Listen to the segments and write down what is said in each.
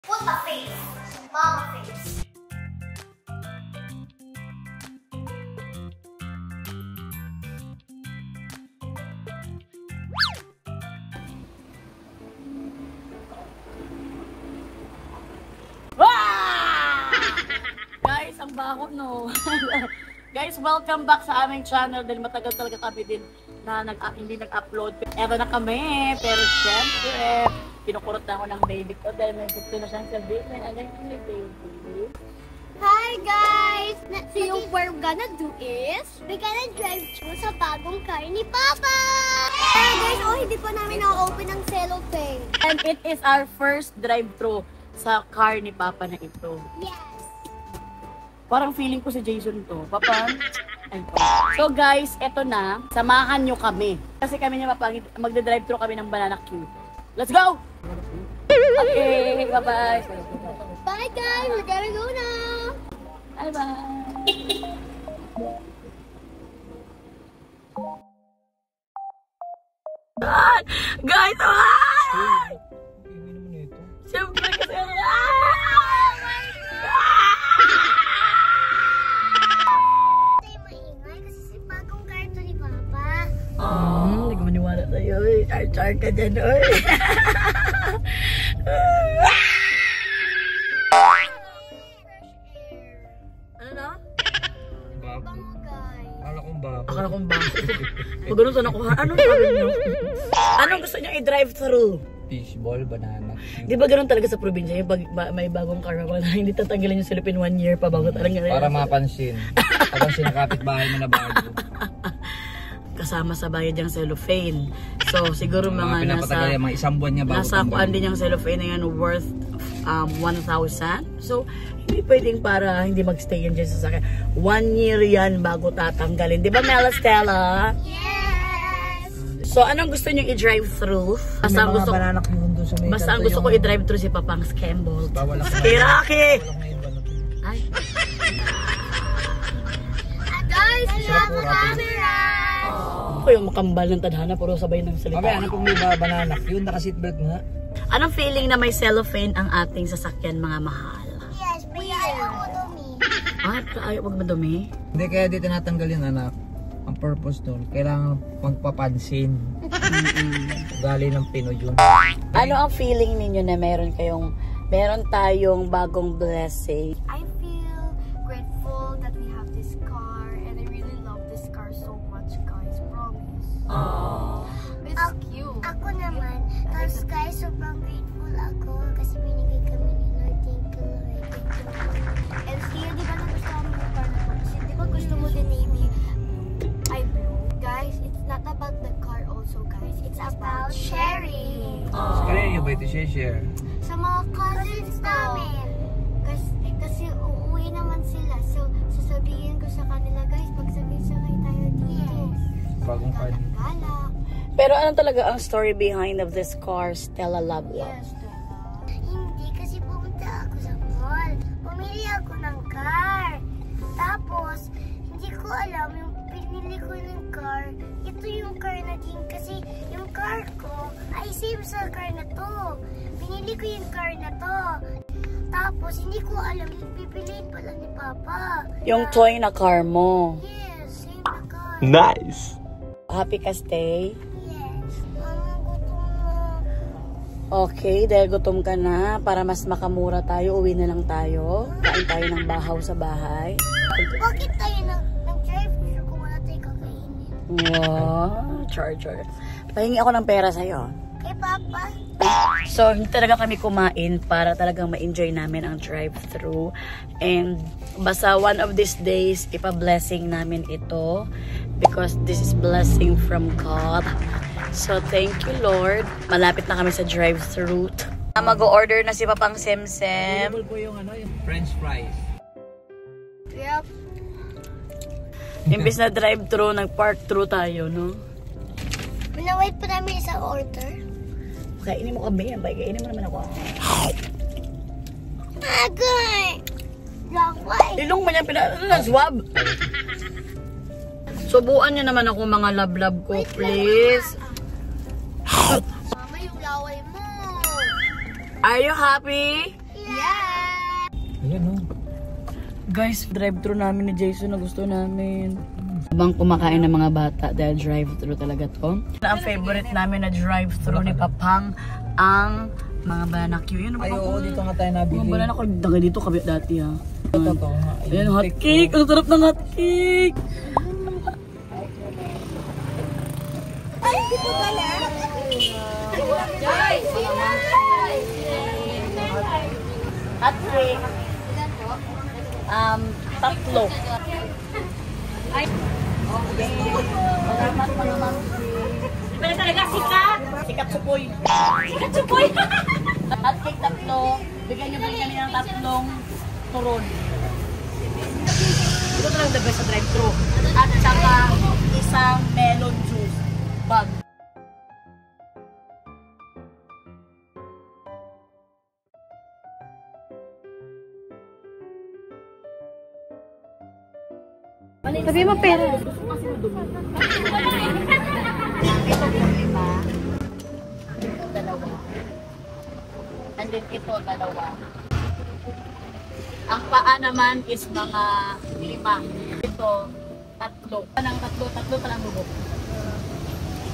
Put a face. Mama face. Guys, ang baho no. Guys, welcome back sa aming channel dahil matagal talaga kami din na hindi nag-upload. Eto na kami, pero syempre, kinukurot na ako ng baby ko dahil may gusto na siyang sabihin. Ano yung baby? Hi guys! So what we're gonna do is, we're gonna drive through sa bagong car ni Papa! Pero guys, hindi pa namin na-open ang cellophane. And it is our first drive-thru sa car ni Papa na ito. Yes! Parang feeling ko si Jason to. Papa? So guys, eto na. Samahan nyo kami. Kasi kami niya magde-drive-thru kami ng Banana Q. Let's go! Okay, bye-bye. Bye guys! We're gonna go now! Bye-bye! Guys, siyempre kasi hindi ko maniwala sa'yo. Char-char ka dyan, oy. Ano na? Bango guys. Akala kong bako. Pag ganun sana ako, anong sabi niyo? Anong gusto niyo i-drive-thru? Fishball, banana. Di ba ganun talaga sa probinsya? Yung pag may bagong caravan, hindi tatanggalin yung silipin 1 year pa bago talaga. Para mapansin. Papansin na kapitbahay mo na bago. Kasama sa bayad yung cellophane. So, siguro mga pinapatagal yan, mga isang buwan niya bago. Nasa kuan din yung cellophane na yan worth 1,000. So, hindi pwedeng para hindi magstay yan dyan sa sakyan. 1 year yan bago tatanggalin. Di ba, Mela Stella? Yes! So, anong gusto nyo i-drive-thru? Basta ang gusto, ko i-drive-thru si Papang Scamble. Bawal ako. Kiraki! Ay. Guys, we have a camera! Ako yung makambal ng tadhana, puro sabay ng salita. Okay, ano pong may banana? Yun, naka-seatbelt nga. Anong feeling na may cellophane ang ating sasakyan, mga mahal? Yes, but ayaw ko dumi. Ayaw wag madumi? Hindi, kaya di tinatanggal yung anak. Ang purpose doon, kailangan magpapansin. Ugali ng Pinoy yun. Ano ang feeling ninyo na meron tayong bagong blessing? I feel grateful that we have this car and I really love this car so much, guys. Promise. It's cute. Ako naman, tapos guys, sobrang grateful ako kasi binigay kami ni Lord. Thank you, Lord. And still, di ba nagustuhan mo yung car na to? Kasi di ba gusto mo din name I blue? Guys, it's not about the car also, guys. It's about sharing. Kaya nyo ba ito share? Sa mga cousins namin. Kasi uuwi naman sila. So, sasabihin ko sa kanila, guys, magsabay-sabay tayo dito. Bagong car. Gala. Pero ano talaga ang story behind of this car, Stella Love Love? Yes, Stella. Hindi, kasi pumunta ako sa mall. Pumili ako ng car. Tapos, hindi ko alam, yung pinili ko ng car, ito yung car na din. Kasi yung car ko ay same sa car na to. Pinili ko yung car na to. Tapos, hindi ko alam, pipiliin pala ni Papa. Yung toy na car mo. Yes, same na car. Nice! Happy ka stay? Yes. Mama, gutom na. Okay, dahil gutom ka na, para mas makamura tayo, uwi na lang tayo. Kain tayo ng bahaw sa bahay. Bakit tayo nag-drive-thru kung wala tayo kakainin? Wow, charger. Pahingi ako ng pera sa'yo. Kay Papa? So, hindi talaga kami kumain para talagang ma-enjoy namin ang drive-thru. And basta one of these days, ipa-blessing namin ito. Because this is blessing from God. So, thank you, Lord. Malapit na kami sa drive-thru. Mag-o-order na si Papang Semsem. Available po yung French fries. Yep. Imbis na drive-thru, nag-park-thru tayo, no? Pinawait pa namin isang order. Kainin mo kami. Kainin mo naman ako. Agay! Laway! Ilong mo niya swab. Subuan niyo naman ako, mga love-love ko, please. Mama, yung laway mo. Are you happy? Ayan o. Guys, drive-thru namin ni Jason na gusto namin. Habang kumakain ng mga bata dahil drive-thru talaga to. Ang favorite namin na drive-thru ni Papang ang mga banana Q. Yun, Ay, oo, dito nga tayo nabili. mga banana Q, dagay dito kabi dati ha. Ito nga. Ayan, hot cake! Ang sarap ng hot cake! Hot cake. Tatlo. Ay. Okay. Salamat pa naman. Pero talaga sikat. Sikat supoy. Sikat supoy. Hot cake tatlo. Bigyan niyo ba kami ng tatlong turon. Ito talagang the best sa drive-thru. At saka isang melon juice bag. Sabi mo pera. Ito po lima. Ito dalawa. And then ito dalawa. Ang paa naman is mga 5. Ito, 3. Anong 3 pa lang dugo.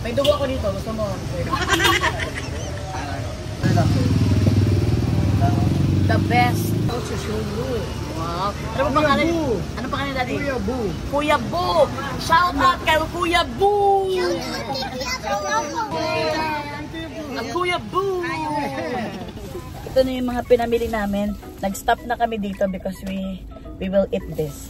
May dugo ako dito. Gusto mo? The best. Wow. Ano ba pangalan? Ano pangalan daddy? Kuya Boo. Kuya Boo. Shout out kay Kuya Boo. Kuya Boo. Ito na yung mga pinamili namin. Nag-stop na kami dito because we will eat this.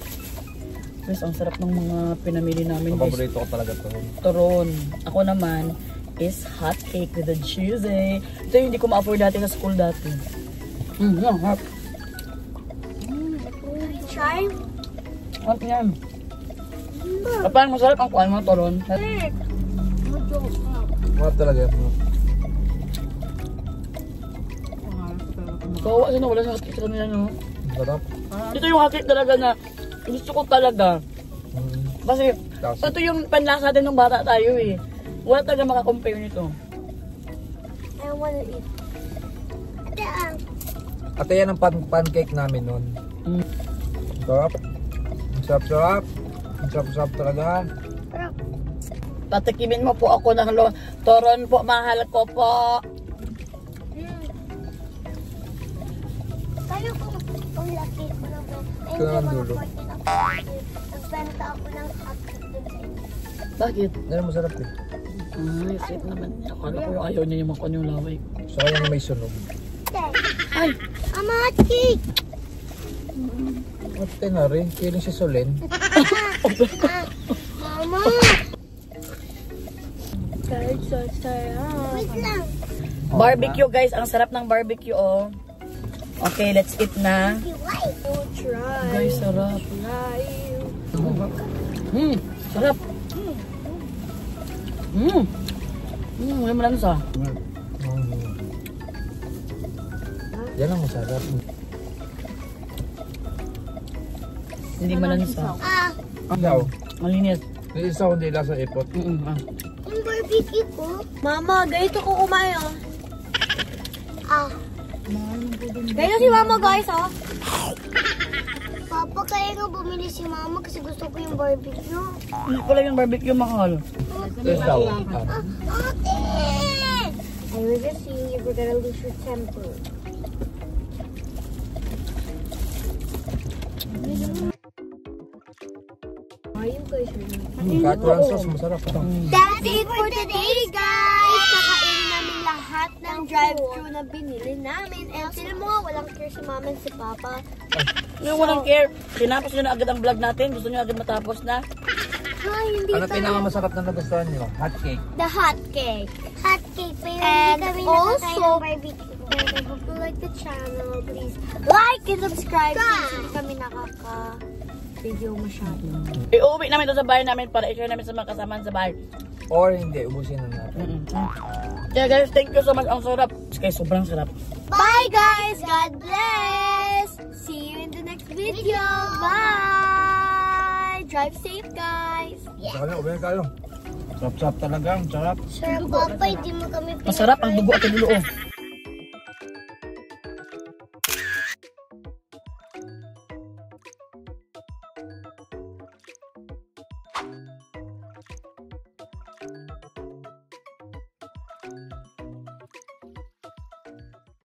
Guys, ang sarap ng mga pinamili namin. Paborito ko talaga ito. Turon. Ako naman is hot cake with the cheese eh. Ito yung hindi ko ma-afford dati sa school dati. Hot. Try? Hot yan. Kapag masarap ang kuhan mo, turon. Hot talaga ito. Kawa siya na wala sa hot cake sa kanila, no? Sarap. Ito yung hot cake talaga na gusto ko talaga. Kasi ito yung panlasa din ng bata tayo eh. Wala talaga makakompare nito. I wanna eat. Ate, yan ang pancake namin nun. Sarap. Ang sarap-sarap. Ang sarap-sarap talaga. Patikimin mo po ako ng turon po, mahal ko po. Kaya kung laki ko ng Ito naman dulo. nagbenta ako ng hotcake dun sa inyo. Bakit? Yan masarap eh. Ay, sweet naman. Akala ko yung ayaw niya yung makon yung laway. Saka yan may sunog. Ay! Ama, hotcake! Ate na rin. Kiling si Solen. Mama! Guys, so sarap. Wait lang. Barbecue guys, ang sarap ng barbecue oh. Okay, let's eat na. Try. Guys, sarap. Try. Sarap. May malansa. Yan ang masarap. Hindi malansa. Ang daw. Malinis. Yung isa kundi lasa ipot. Yung barbecue ko. Mama, ganito ko kumain, oh. Ganito si Mama, guys, oh. Papa, kaya nga bumili si Mama kasi gusto ko yung barbecue. Hindi pala yung barbecue mahal. Ito daw. Ate! I will just see if we're gonna lose your temper. Ayun guys, Kahit walang sauce, masarap. that's it for today, guys! Nakain namin lahat ng drive-thru na binili namin. And sila mo nga, walang care si Mama and si Papa. Yung walang care. Tinapos nyo na agad ang vlog natin. Gusto nyo agad matapos na. Hi, hindi Ano pinakamasarap na nagustuhan nyo? Hot cake. the hot cake. Hotcake, pero And hindi kami nakakain also, ng barbecue. And if you like the channel, please like and subscribe. Kasi hindi kami nakaka-video masyado. Iuwi namin ito sa bahay namin para i-share namin sa mga kasamahan sa bahay. Or hindi, ubusin na natin. Kaya guys, thank you so much. Ang sarap. Kaya sobrang sarap. Bye guys! God bless! See you in the next video! Bye! Drive safe guys! Saka na, uwi na tayo. Sarap-sarap talaga. Ang sarap. Sir, Papa, hindi mo kami Masarap ang dugo at ang dulo. Bye.